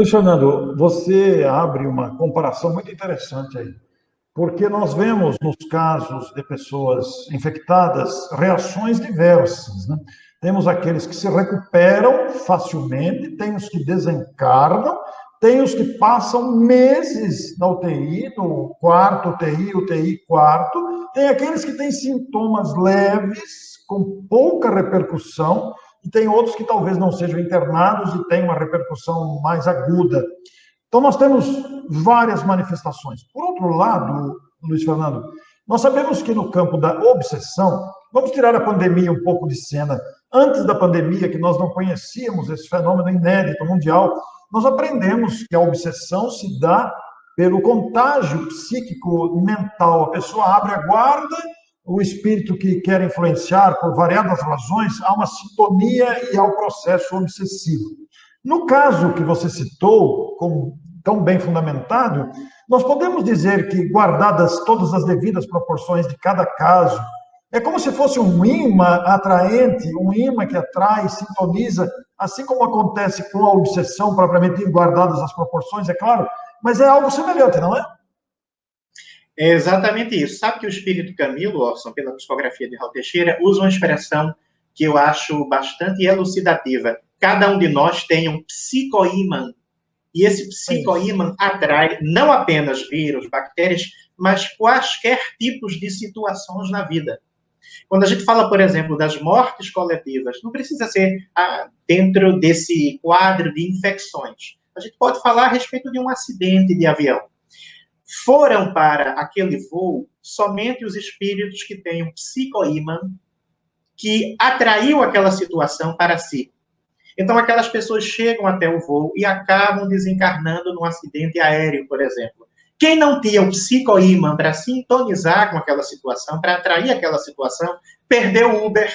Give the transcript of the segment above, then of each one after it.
Luiz Fernando, você abre uma comparação muito interessante aí, porque nós vemos nos casos de pessoas infectadas reações diversas, né? Temos aqueles que se recuperam facilmente, tem os que desencarnam, tem os que passam meses na UTI, no quarto UTI, UTI quarto, tem aqueles que têm sintomas leves, com pouca repercussão, e tem outros que talvez não sejam internados e têm uma repercussão mais aguda. Então, nós temos várias manifestações. Por outro lado, Luiz Fernando, nós sabemos que no campo da obsessão, vamos tirar a pandemia um pouco de cena. Antes da pandemia, que nós não conhecíamos esse fenômeno inédito mundial, nós aprendemos que a obsessão se dá pelo contágio psíquico mental. A pessoa abre a guarda, o espírito que quer influenciar por variadas razões, há uma sintonia e há o processo obsessivo. No caso que você citou, como tão bem fundamentado, nós podemos dizer que, guardadas todas as devidas proporções de cada caso, é como se fosse um imã atraente, um imã que atrai, sintoniza, assim como acontece com a obsessão propriamente guardadas as proporções, é claro, mas é algo semelhante, não é? É exatamente isso. Sabe que o espírito Camilo, Orson, pela psicografia de Raul Teixeira, usa uma expressão que eu acho bastante elucidativa. Cada um de nós tem um psicoímã. E esse psicoímã atrai não apenas vírus, bactérias, mas quaisquer tipos de situações na vida. Quando a gente fala, por exemplo, das mortes coletivas, não precisa ser dentro desse quadro de infecções. A gente pode falar a respeito de um acidente de avião. Foram para aquele voo somente os espíritos que têm um psicoímã que atraiu aquela situação para si. Então, aquelas pessoas chegam até o voo e acabam desencarnando num acidente aéreo, por exemplo. Quem não tinha o psicoímã para sintonizar com aquela situação, para atrair aquela situação, perdeu o Uber,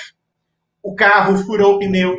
o carro furou o pneu,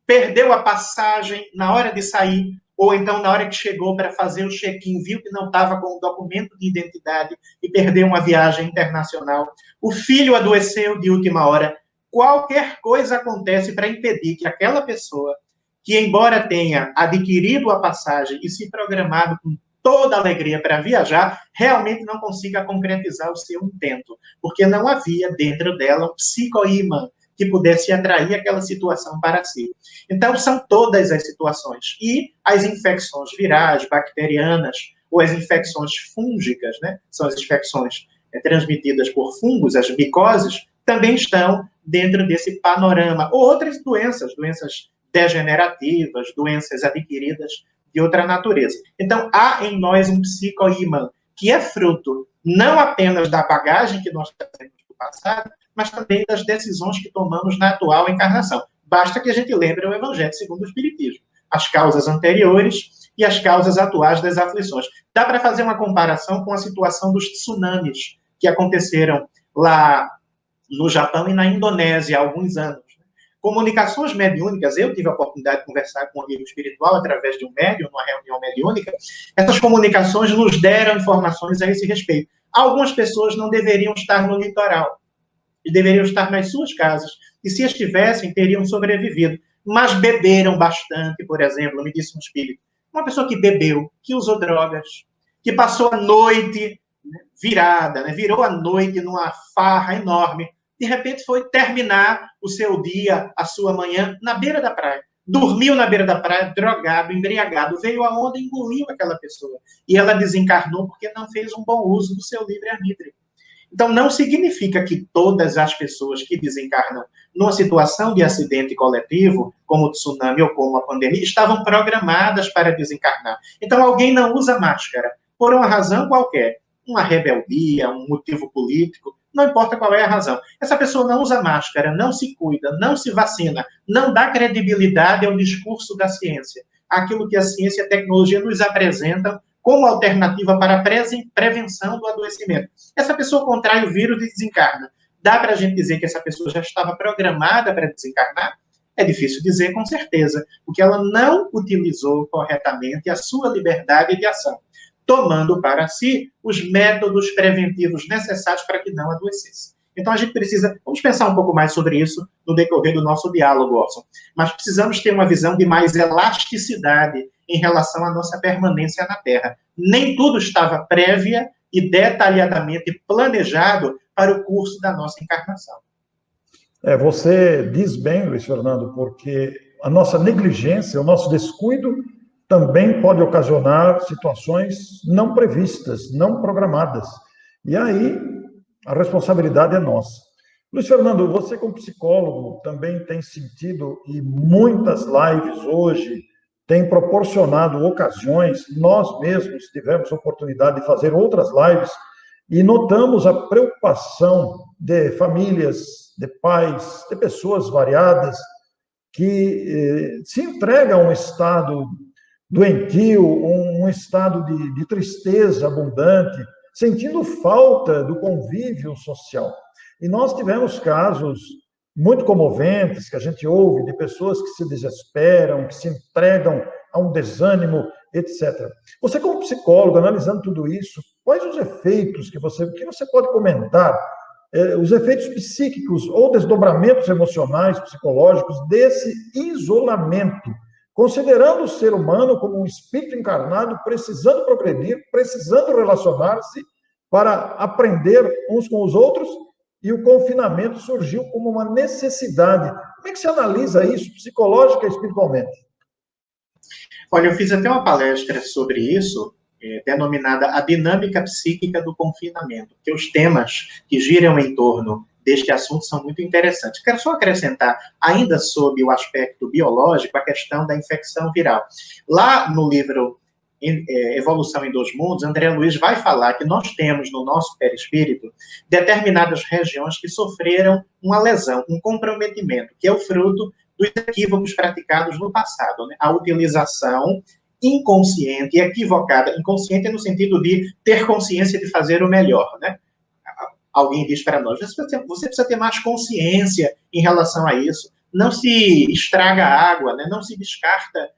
perdeu a passagem na hora de sair, ou então na hora que chegou para fazer o check-in, viu que não estava com o documento de identidade e perdeu uma viagem internacional. O filho adoeceu de última hora. Qualquer coisa acontece para impedir que aquela pessoa, que embora tenha adquirido a passagem e se programado com toda alegria para viajar, realmente não consiga concretizar o seu intento, porque não havia dentro dela um psicoímã que pudesse atrair aquela situação para si. Então, são todas as situações. E as infecções virais, bacterianas, ou as infecções fúngicas, né? São as infecções transmitidas por fungos, as micoses, também estão dentro desse panorama. Ou outras doenças, doenças degenerativas, doenças adquiridas de outra natureza. Então, há em nós um psicoímã, que é fruto não apenas da bagagem que nós trazemos do passado, mas também das decisões que tomamos na atual encarnação. Basta que a gente lembre o Evangelho segundo o Espiritismo, as causas anteriores e as causas atuais das aflições. Dá para fazer uma comparação com a situação dos tsunamis que aconteceram lá no Japão e na Indonésia há alguns anos. Comunicações mediúnicas, eu tive a oportunidade de conversar com um amigo espiritual através de um médium, numa reunião mediúnica. Essas comunicações nos deram informações a esse respeito. Algumas pessoas não deveriam estar no litoral, e deveriam estar nas suas casas, e se estivessem, teriam sobrevivido, mas beberam bastante, por exemplo, me disse um espírito, uma pessoa que bebeu, que usou drogas, que passou a noite virada, né, virou a noite numa farra enorme, de repente foi terminar o seu dia, a sua manhã, na beira da praia. Dormiu na beira da praia, drogado, embriagado. Veio a onda e engoliu aquela pessoa. E ela desencarnou porque não fez um bom uso do seu livre-arbítrio. Então, não significa que todas as pessoas que desencarnam numa situação de acidente coletivo, como o tsunami ou como a pandemia, estavam programadas para desencarnar. Então, alguém não usa máscara, por uma razão qualquer, uma rebeldia, um motivo político, não importa qual é a razão. Essa pessoa não usa máscara, não se cuida, não se vacina, não dá credibilidade ao discurso da ciência, aquilo que a ciência e a tecnologia nos apresentam como alternativa para a prevenção do adoecimento. Essa pessoa contrai o vírus e desencarna. Dá para a gente dizer que essa pessoa já estava programada para desencarnar? É difícil dizer com certeza, porque ela não utilizou corretamente a sua liberdade de ação, tomando para si os métodos preventivos necessários para que não adoecesse. Então, a gente precisa... Vamos pensar um pouco mais sobre isso no decorrer do nosso diálogo, Orson. Mas precisamos ter uma visão de mais elasticidade em relação à nossa permanência na Terra. Nem tudo estava prévia e detalhadamente planejado para o curso da nossa encarnação. Você diz bem, Luiz Fernando, porque a nossa negligência, o nosso descuido também pode ocasionar situações não previstas, não programadas. E aí a responsabilidade é nossa. Luiz Fernando, você como psicólogo também tem sentido, e muitas lives hoje têm proporcionado ocasiões, nós mesmos tivemos oportunidade de fazer outras lives, e notamos a preocupação de famílias, de pais, de pessoas variadas, que se entregam a um estado doentio, um estado de tristeza abundante, sentindo falta do convívio social. E nós tivemos casos muito comoventes que a gente ouve de pessoas que se desesperam, que se entregam a um desânimo, etc. Você, como psicólogo, analisando tudo isso, quais os efeitos que você pode comentar, os efeitos psíquicos ou desdobramentos emocionais, psicológicos desse isolamento, considerando o ser humano como um espírito encarnado, precisando progredir, precisando relacionar-se para aprender uns com os outros, e o confinamento surgiu como uma necessidade. Como é que você analisa isso psicológica e espiritualmente? Olha, eu fiz até uma palestra sobre isso, denominada A Dinâmica Psíquica do Confinamento, que os temas que giram em torno deste assunto são muito interessantes. Quero só acrescentar, ainda sob o aspecto biológico, a questão da infecção viral. Lá no livro Evolução em Dois Mundos, André Luiz vai falar que nós temos no nosso perispírito determinadas regiões que sofreram uma lesão, um comprometimento, que é o fruto dos equívocos praticados no passado, né? A utilização inconsciente e equivocada, inconsciente no sentido de ter consciência de fazer o melhor, né? Alguém diz para nós, você precisa ter mais consciência em relação a isso, não se estraga água, né? Não se descarta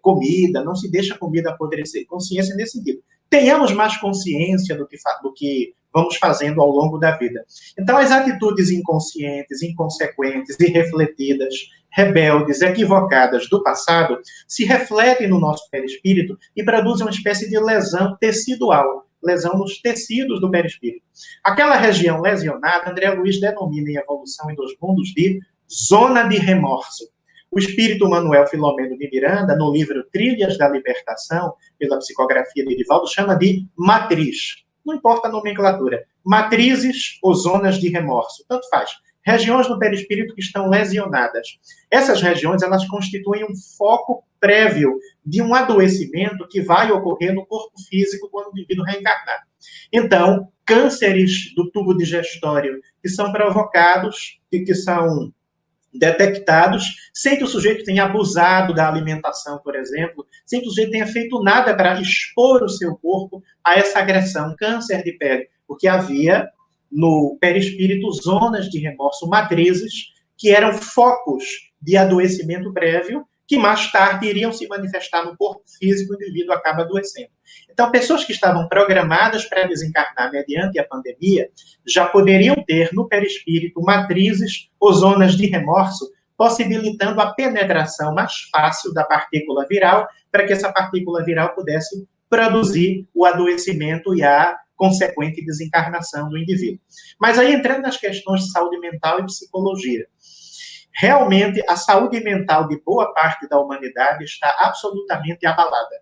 comida, não se deixa a comida apodrecer. Consciência nesse sentido. Tenhamos mais consciência do que vamos fazendo ao longo da vida. Então, as atitudes inconscientes, inconsequentes, irrefletidas, rebeldes, equivocadas do passado se refletem no nosso perispírito e produzem uma espécie de lesão tecidual, lesão nos tecidos do perispírito. Aquela região lesionada, André Luiz denomina em Evolução em Dois Mundos de zona de remorso. O espírito Manuel Filomeno de Miranda, no livro Trilhas da Libertação, pela psicografia de Edivaldo, chama de matriz. Não importa a nomenclatura. Matrizes ou zonas de remorso, tanto faz. Regiões do perispírito que estão lesionadas. Essas regiões, elas constituem um foco prévio de um adoecimento que vai ocorrer no corpo físico quando o indivíduo reencarnar. Então, cânceres do tubo digestório que são provocados e que são detectados, sem que o sujeito tenha abusado da alimentação, por exemplo, sem que o sujeito tenha feito nada para expor o seu corpo a essa agressão, câncer de pele, porque havia no perispírito zonas de remorso, matrizes, que eram focos de adoecimento prévio, que mais tarde iriam se manifestar no corpo físico e o indivíduo acaba adoecendo. Então, pessoas que estavam programadas para desencarnar mediante a pandemia já poderiam ter no perispírito matrizes ou zonas de remorso, possibilitando a penetração mais fácil da partícula viral, para que essa partícula viral pudesse produzir o adoecimento e a consequente desencarnação do indivíduo. Mas aí, entrando nas questões de saúde mental e psicologia, realmente a saúde mental de boa parte da humanidade está absolutamente abalada.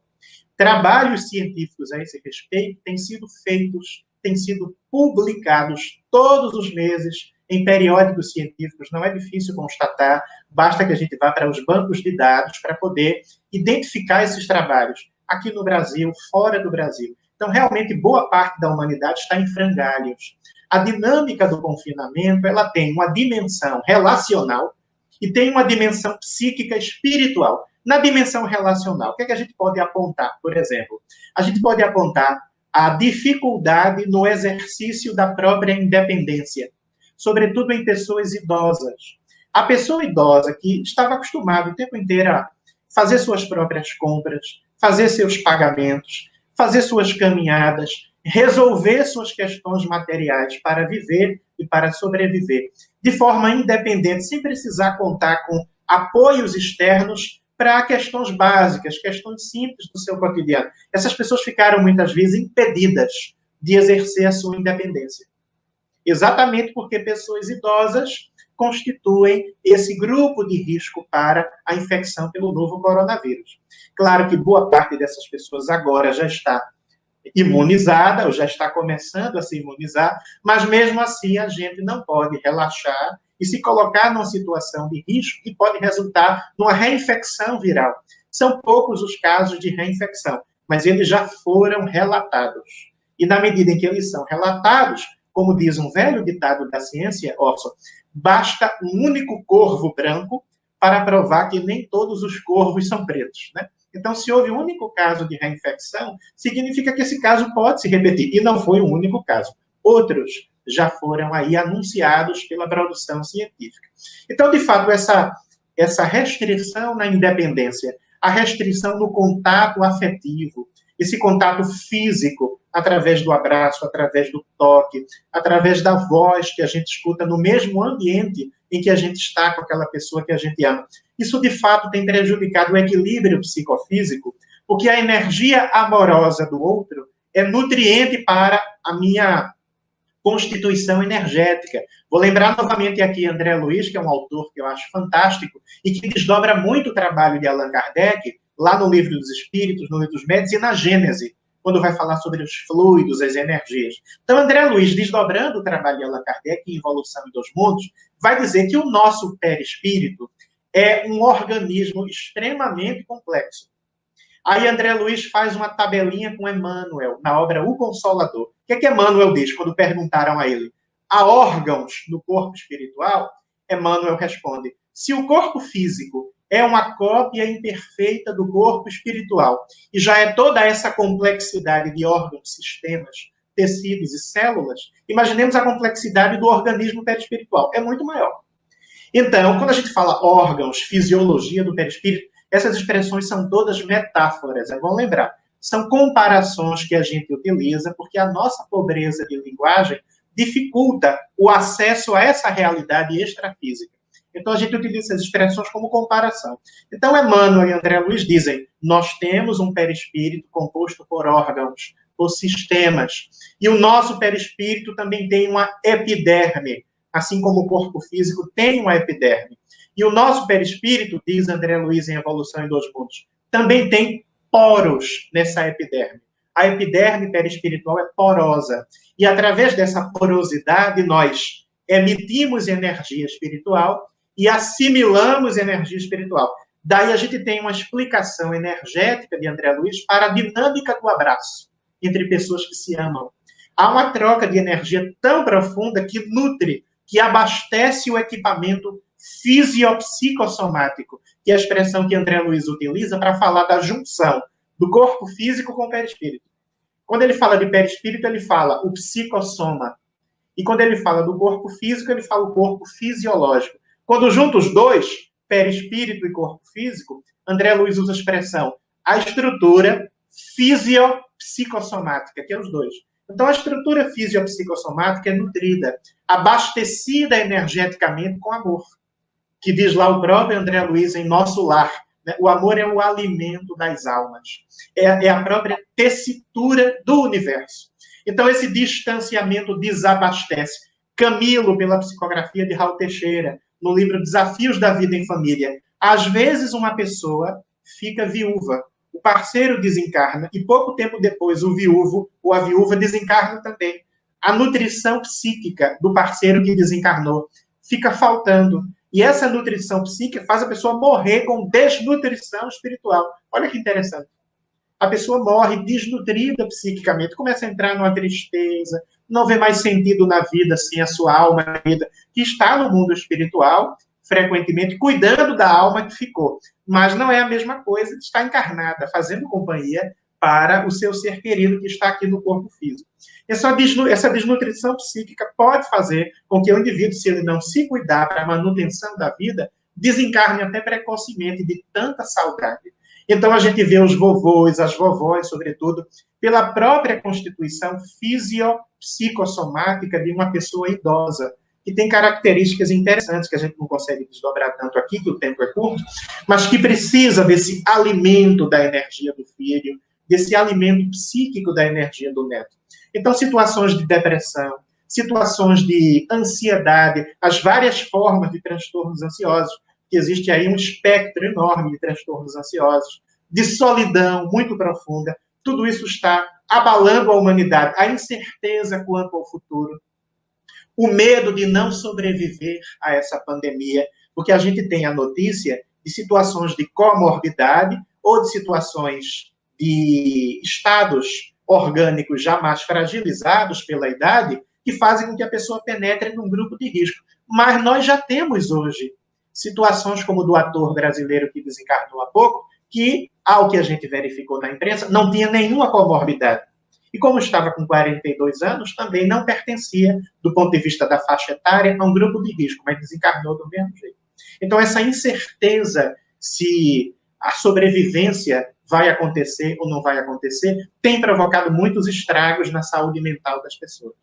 Trabalhos científicos a esse respeito têm sido feitos, têm sido publicados todos os meses em periódicos científicos. Não é difícil constatar, basta que a gente vá para os bancos de dados para poder identificar esses trabalhos, aqui no Brasil, fora do Brasil. Então, realmente, boa parte da humanidade está em frangalhos. A dinâmica do confinamento, ela tem uma dimensão relacional e tem uma dimensão psíquica espiritual. Na dimensão relacional, o que é que a gente pode apontar, por exemplo? A gente pode apontar a dificuldade no exercício da própria independência, sobretudo em pessoas idosas. A pessoa idosa que estava acostumada o tempo inteiro a fazer suas próprias compras, fazer seus pagamentos, fazer suas caminhadas, resolver suas questões materiais para viver e para sobreviver, de forma independente, sem precisar contar com apoios externos para questões básicas, questões simples do seu cotidiano. Essas pessoas ficaram, muitas vezes, impedidas de exercer a sua independência. Exatamente porque pessoas idosas constituem esse grupo de risco para a infecção pelo novo coronavírus. Claro que boa parte dessas pessoas agora já está imunizada, ou já está começando a se imunizar, mas mesmo assim a gente não pode relaxar e se colocar numa situação de risco que pode resultar numa reinfecção viral. São poucos os casos de reinfecção, mas eles já foram relatados. E na medida em que eles são relatados, como diz um velho ditado da ciência, Orson, basta um único corvo branco para provar que nem todos os corvos são pretos, né? Então, se houve um único caso de reinfecção, significa que esse caso pode se repetir. E não foi um único caso. Outros já foram aí anunciados pela produção científica. Então, de fato, essa restrição na independência, a restrição no contato afetivo, esse contato físico, através do abraço, através do toque, através da voz que a gente escuta no mesmo ambiente em que a gente está com aquela pessoa que a gente ama. Isso, de fato, tem prejudicado o equilíbrio psicofísico, porque a energia amorosa do outro é nutriente para a minha constituição energética. Vou lembrar novamente aqui André Luiz, que é um autor que eu acho fantástico e que desdobra muito o trabalho de Allan Kardec, lá no Livro dos Espíritos, no Livro dos Médiuns e na Gênese, quando vai falar sobre os fluidos, as energias. Então, André Luiz, desdobrando o trabalho de Allan Kardec em Evolução em Dois Mundos, vai dizer que o nosso perispírito é um organismo extremamente complexo. Aí André Luiz faz uma tabelinha com Emmanuel, na obra O Consolador. O que é que Emmanuel diz quando perguntaram a ele? Há órgãos no corpo espiritual? Emmanuel responde, se o corpo físico é uma cópia imperfeita do corpo espiritual, e já é toda essa complexidade de órgãos, sistemas, tecidos e células, imaginemos a complexidade do organismo perispiritual. É muito maior. Então, quando a gente fala órgãos, fisiologia do perispírito, essas expressões são todas metáforas, é bom lembrar. São comparações que a gente utiliza porque a nossa pobreza de linguagem dificulta o acesso a essa realidade extrafísica. Então, a gente utiliza essas expressões como comparação. Então, Emmanuel e André Luiz dizem, nós temos um perispírito composto por órgãos, por sistemas, e o nosso perispírito também tem uma epiderme, assim como o corpo físico tem uma epiderme. E o nosso perispírito, diz André Luiz em Evolução em Dois Mundos, também tem poros nessa epiderme. A epiderme perispiritual é porosa. E através dessa porosidade, nós emitimos energia espiritual e assimilamos energia espiritual. Daí a gente tem uma explicação energética de André Luiz para a dinâmica do abraço entre pessoas que se amam. Há uma troca de energia tão profunda que nutre, que abastece o equipamento fisiopsicossomático, que é a expressão que André Luiz utiliza para falar da junção do corpo físico com o perispírito. Quando ele fala de perispírito, ele fala o psicossoma. E quando ele fala do corpo físico, ele fala o corpo fisiológico. Quando junta os dois, perispírito e corpo físico, André Luiz usa a expressão a estrutura fisiopsicossomática, que é os dois. Então, a estrutura fisiopsicossomática é nutrida, abastecida energeticamente com amor, que diz lá o próprio André Luiz em Nosso Lar. Né? O amor é o alimento das almas, é a própria tessitura do universo. Então, esse distanciamento desabastece. Camilo, pela psicografia de Raul Teixeira, no livro Desafios da Vida em Família, às vezes uma pessoa fica viúva, o parceiro desencarna, e pouco tempo depois o viúvo ou a viúva desencarna também. A nutrição psíquica do parceiro que desencarnou fica faltando. E essa nutrição psíquica faz a pessoa morrer com desnutrição espiritual. Olha que interessante. A pessoa morre desnutrida psiquicamente, começa a entrar numa tristeza, não vê mais sentido na vida, assim, a sua alma, que está no mundo espiritual, frequentemente cuidando da alma que ficou. Mas não é a mesma coisa de estar encarnada, fazendo companhia para o seu ser querido que está aqui no corpo físico. Essa desnutrição psíquica pode fazer com que o indivíduo, se ele não se cuidar para a manutenção da vida, desencarne até precocemente de tanta saudade. Então, a gente vê os vovôs, as vovós, sobretudo, pela própria constituição fisiopsicossomática de uma pessoa idosa, que tem características interessantes que a gente não consegue desdobrar tanto aqui, que o tempo é curto, mas que precisa desse alimento da energia do filho, desse alimento psíquico da energia do neto. Então, situações de depressão, situações de ansiedade, as várias formas de transtornos ansiosos, que existe aí um espectro enorme de transtornos ansiosos, de solidão muito profunda, tudo isso está abalando a humanidade, a incerteza quanto ao futuro, o medo de não sobreviver a essa pandemia, porque a gente tem a notícia de situações de comorbidade ou de situações de estados orgânicos já mais fragilizados pela idade, que fazem com que a pessoa penetre num grupo de risco. Mas nós já temos hoje situações como do ator brasileiro que desencarnou há pouco, que, ao que a gente verificou na imprensa, não tinha nenhuma comorbidade. E como estava com 42 anos, também não pertencia, do ponto de vista da faixa etária, a um grupo de risco, mas desencarnou do mesmo jeito. Então, essa incerteza se a sobrevivência vai acontecer ou não vai acontecer, tem provocado muitos estragos na saúde mental das pessoas.